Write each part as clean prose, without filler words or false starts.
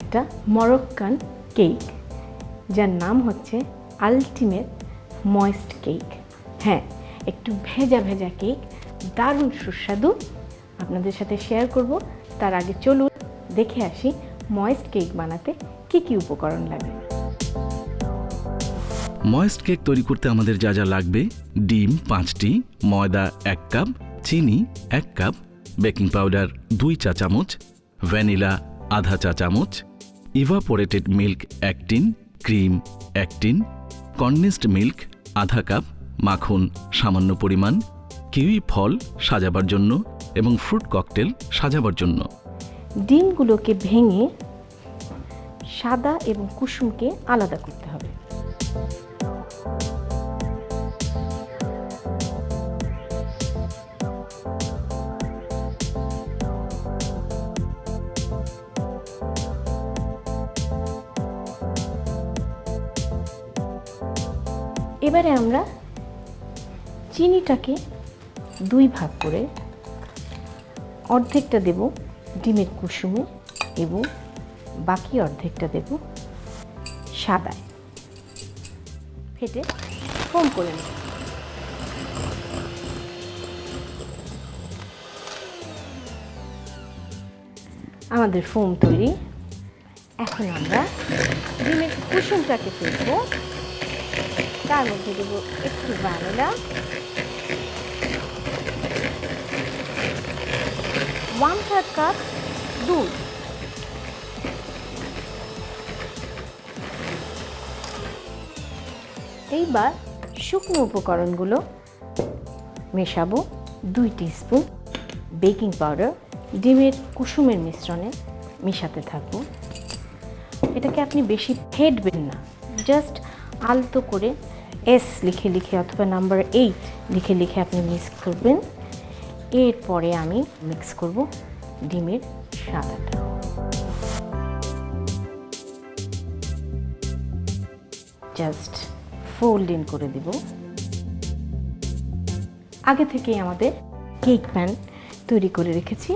একটা Moroccan cake, যার নাম হচ্ছে আলটিমেট ময়েস্ট কেক। হ্যাঁ, একটু ভেজা ভেজা কেক, দারুণ সুস্বাদু, আপনাদের সাথে শেয়ার করব। তার আগে চলুন দেখে আসি ময়েস্ট কেক বানাতে কি কি উপকরণ লাগে। ময়েস্ট কেক তৈরি করতে আমাদের যা যা লাগবে: ডিম 5টি, ময়দা 1 কাপ, চিনি 1 কাপ, বেকিং পাউডার 2 চা চামচ, ভ্যানিলা আধা চা চামচ, evaporated milk 1 tin, cream 1 tin, condensed milk আধা কাপ, মাখন সামান্য পরিমাণ, কিউই ফল সাজাবার জন্য এবং ফ্রুট ককটেল সাজাবার জন্য। ডিমগুলোকে ভেঙে সাদা এবং কুসুমকে আলাদা করতে হবে। এবারে আমরা চিনিটাকে 2 ভাগ করে অর্ধেকটা দেব ডিমের কুসুমে এবং বাকি অর্ধেকটা দেব সাদায়, ফেটে ফোম করে নেব। আমাদের ফোম তৈরি। এখন আমরা ডিমের কুসুমটাকে ফেলবো, তার মধ্যে দেব একটু ভ্যানিলা, 1/3 কাপ দুধ, এইবার শুকনো উপকরণগুলো মেশাবো। 2 টিস্পুন বেকিং পাউডার ডিমের কুসুমের মিশ্রণে মেশাতে থাকবো। এটাকে আপনি বেশি ফেটবেন না, জাস্ট আলতো করে S লিখে লিখে অথবা নাম্বার 8 লিখে লিখে আপনি মিক্স করবেন। এরপরে আমি মিক্স করব ডিমের সাদাটা। জাস্ট ফোল্ড ইন করে দিব। আগে থেকেই আমাদের কেক প্যান তৈরি করে রেখেছি,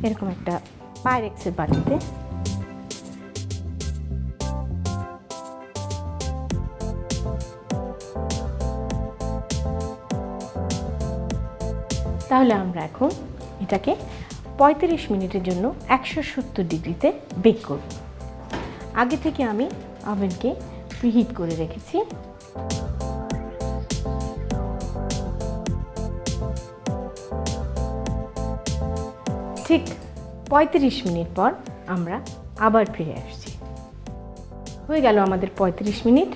এরকম একটা পাইরেক্সের বাটিতে। তাহলে আমরা এখন এটাকে 35 মিনিটের জন্য 170 ডিগ্রিতে বেক করব। আগে থেকে আমি ওভেনকে প্রিহিট করে রেখেছি। ঠিক 35 মিনিট পর আমরা আবার ফিরে আসছি। হয়ে গেল আমাদের 35 মিনিট।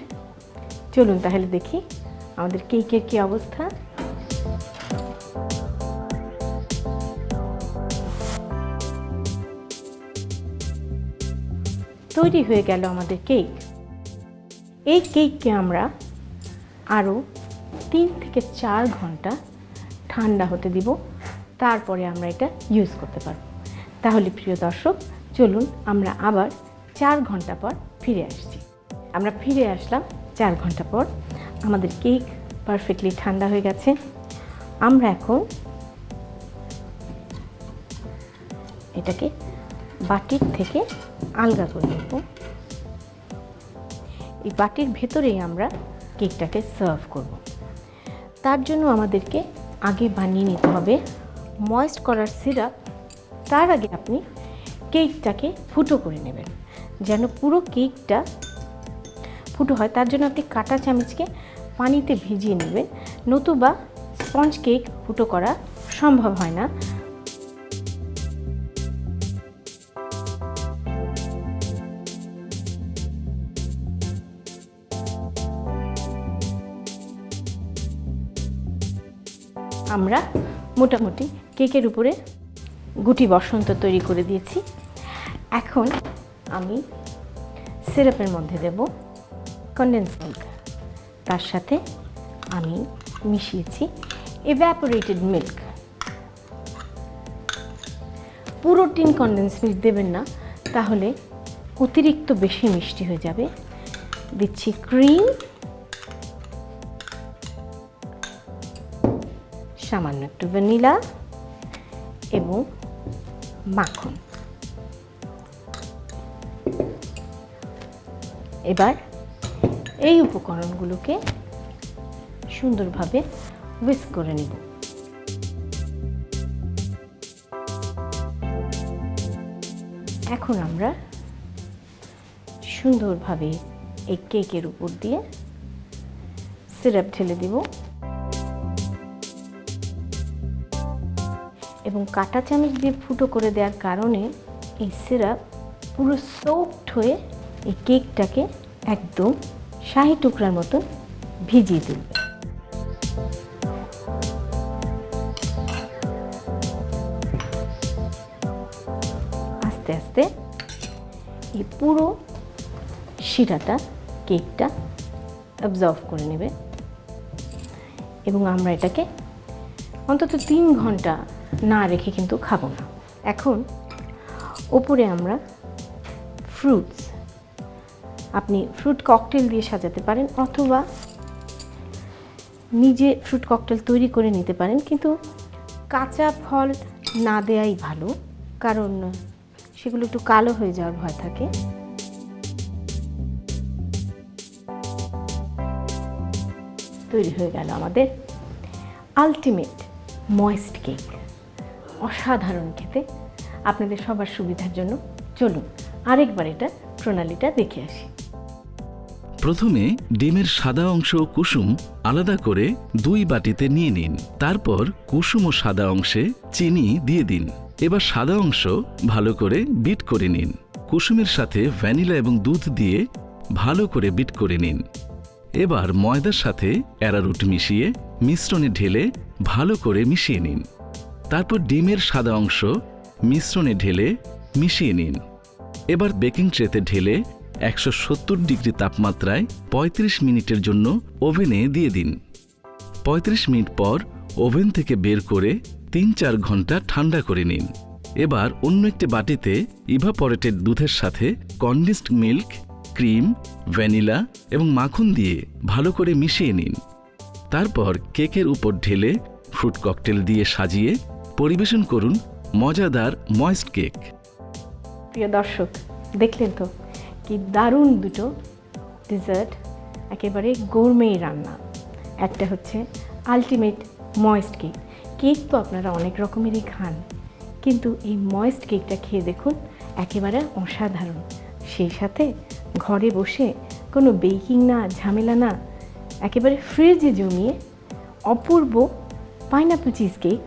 চলুন তাহলে দেখি আমাদের কেকের কি অবস্থা। তৈরি হয়ে গেল আমাদের কেক। এই কেককে আমরা আরও 3 থেকে 4 ঘন্টা ঠান্ডা হতে দিব, তারপরে আমরা এটা ইউজ করতে পারব। তাহলে প্রিয় দর্শক, চলুন আমরা আবার 4 ঘন্টা পর ফিরে আসছি। আমরা ফিরে আসলাম 4 ঘন্টা পর। আমাদের কেক পারফেক্টলি ঠান্ডা হয়ে গেছে। আমরা এখন এটাকে বাটির থেকে আলগা করে নেব। এই বাটির ভেতরেই আমরা কেকটাকে সার্ভ করব। তার জন্য আমাদেরকে আগে বানিয়ে নিতে হবে ময়েস্ট করার সিরাপ। তার আগে আপনি কেকটাকে ফুটো করে নেবেন, যেন পুরো কেকটা ফুটো হয়। তার জন্য আপনি কাঁটা চামচকে পানিতে ভিজিয়ে নেবেন, নতুবা স্পঞ্জ কেক ফুটো করা সম্ভব হয় না। আমরা মোটামুটি কেকের উপরে গুটি বসন্ত তৈরি করে দিয়েছি। এখন আমি সিরাপের মধ্যে দেব কনডেন্স মিল্ক, তার সাথে আমি মিশিয়েছি এভাপোরেটেড মিল্ক। পুরো টিন কনডেন্স মিল্ক দেবেন না, তাহলে অতিরিক্ত বেশি মিষ্টি হয়ে যাবে। দিচ্ছি ক্রিম, সামান্য একটু ভ্যানিলা এবং মাখন। এবার এই উপকরণগুলোকে সুন্দরভাবে হুইস্ক করে নেব। এখন আমরা সুন্দরভাবে এই কেকের উপর দিয়ে সিরাপ ঢেলে দিব এবং কাঁটা চামচ দিয়ে ফুটো করে দেওয়ার কারণে এই সিরাপ পুরো সোকড হয়ে এই কেকটাকে একদম শাহি টুকরার মতন ভিজিয়ে তুলবে। আস্তে আস্তে এই পুরো শিরাটা কেকটা অ্যাবজর্ব করে নেবে এবং আমরা এটাকে অন্তত 3 ঘন্টা না রেখে কিন্তু খাবো না। এখন ওপরে আমরা ফ্রুটস, আপনি ফ্রুট ককটেল দিয়ে সাজাতে পারেন অথবা নিজে ফ্রুট ককটেল তৈরি করে নিতে পারেন, কিন্তু কাঁচা ফল না দেওয়াই ভালো, কারণ সেগুলো একটু কালো হয়ে যাওয়ার ভয় থাকে। তৈরি হয়ে গেল আমাদের আলটিমেট ময়েস্ট কেক। অসাধারণ খেতে। আপনাদের সবার সুবিধার জন্য চলুন আরেকবার এটা প্রণালীটা দেখে আসি। প্রথমে ডিমের সাদা অংশ ও কুসুম আলাদা করে 2 বাটিতে নিয়ে নিন। তারপর কুসুম ও সাদা অংশে চিনি দিয়ে দিন। এবার সাদা অংশ ভালো করে বিট করে নিন। কুসুমের সাথে ভ্যানিলা এবং দুধ দিয়ে ভালো করে বিট করে নিন। এবার ময়দার সাথে অ্যারারুট মিশিয়ে মিশ্রণে ঢেলে ভালো করে মিশিয়ে নিন। তারপর ডিমের সাদা অংশ মিশ্রণে ঢেলে মিশিয়ে নিন। এবার বেকিং ট্রেতে ঢেলে 170 ডিগ্রি তাপমাত্রায় 35 মিনিটের জন্য ওভেনে দিয়ে দিন। 35 মিনিট পর ওভেন থেকে বের করে 3-4 ঘন্টা ঠান্ডা করে নিন। এবার অন্য একটি বাটিতে ইভাপোরেটেড দুধের সাথে কনডেন্সড মিল্ক, ক্রিম, ভ্যানিলা এবং মাখন দিয়ে ভালো করে মিশিয়ে নিন। তারপর কেকের উপর ঢেলে ফ্রুট ককটেল দিয়ে সাজিয়ে পরিবেশন করুন মজাদার ময়েস্ট কেক। প্রিয় দর্শক, দেখলেন তো কি দারুণ দুটো ডেজার্ট, একেবারে গোরমে রান্না। একটা হচ্ছে আলটিমেট ময়েস্ট কেক। কেক তো আপনারা অনেক রকমেরই খান, কিন্তু এই ময়েস্ট কেকটা খেয়ে দেখুন, একেবারে অসাধারণ। সেই সাথে ঘরে বসে কোনো বেকিং না, ঝামেলা না, একেবারে ফ্রিজে জমিয়ে অপূর্ব পাইনাপল চিজ কেক